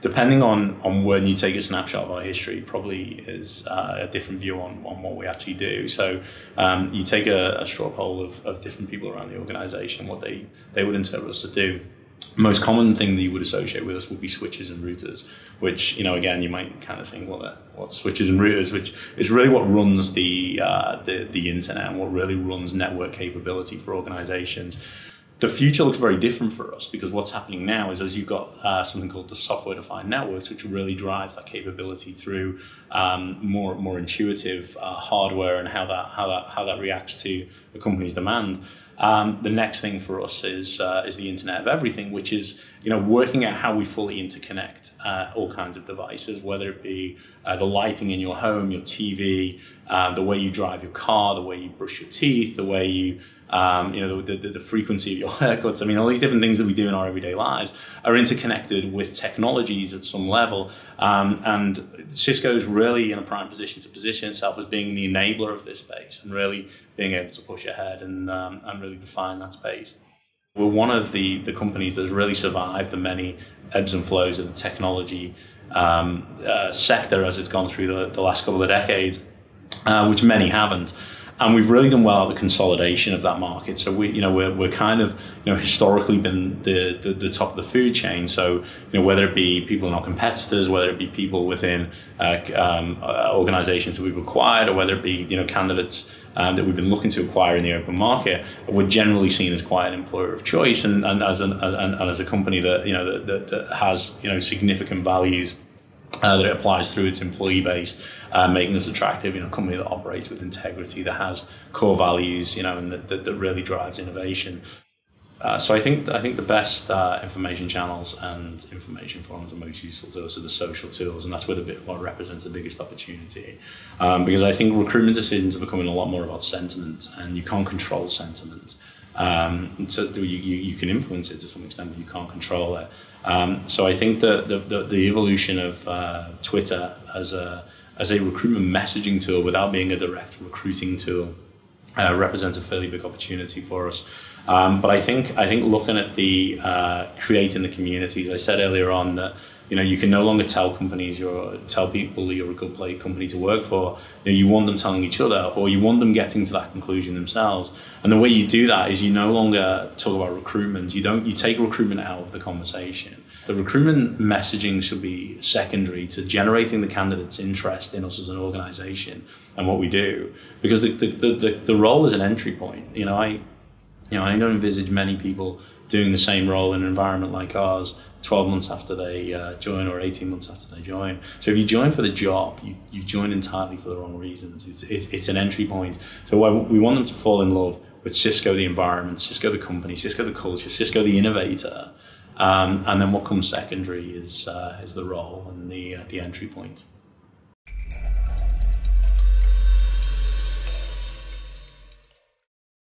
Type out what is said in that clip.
depending on when you take a snapshot of our history, probably is a different view on what we actually do. So you take a straw poll of different people around the organization, what they would interpret us to do. Most common thing that you would associate with us would be switches and routers, which, again, you might kind of think, well, what's switches and routers, which is really what runs the internet and what really runs network capability for organizations. The future looks very different for us, because what's happening now is, as you've got something called the software-defined networks, which really drives that capability through more intuitive hardware and how that reacts to the company's demand. The next thing for us is the Internet of Everything, which is working out how we fully interconnect all kinds of devices, whether it be the lighting in your home, your TV, the way you drive your car, the way you brush your teeth, the way you the frequency of your haircuts. I mean, all these different things that we do in our everyday lives are interconnected with technologies at some level. And Cisco is really in a prime position to position itself as being the enabler of this space and really being able to push ahead and really define that space. We're one of the companies that's really survived the many ebbs and flows of the technology sector as it's gone through the last couple of decades, which many haven't. And we've really done well at the consolidation of that market. So we're kind of historically been the top of the food chain. So whether it be people in our competitors, whether it be people within organizations that we've acquired, or whether it be candidates that we've been looking to acquire in the open market, we're generally seen as quite an employer of choice and as a company that has significant values that it applies through its employee base, making us attractive. A company that operates with integrity, that has core values, and that really drives innovation. So I think the best information channels and information forums are most useful to us are the social tools, and that's what represents the biggest opportunity. Because I think recruitment decisions are becoming a lot more about sentiment, and you can't control sentiment. So you can influence it to some extent, but you can't control it. So I think the evolution of Twitter as a recruitment messaging tool without being a direct recruiting tool represents a fairly big opportunity for us. But I think looking at the creating the communities, I said earlier on that you can no longer tell people you're a good company to work for. You want them telling each other, or you want them getting to that conclusion themselves. And the way you do that is you no longer talk about recruitment. You take recruitment out of the conversation. The recruitment messaging should be secondary to generating the candidate's interest in us as an organization and what we do, because the role is an entry point. I don't envisage many people doing the same role in an environment like ours 12 months after they join, or 18 months after they join. So if you join for the job, you've joined entirely for the wrong reasons. It's an entry point. So we want them to fall in love with Cisco, the environment, Cisco, the company, Cisco, the culture, Cisco, the innovator. And then what comes secondary is the role and the entry point.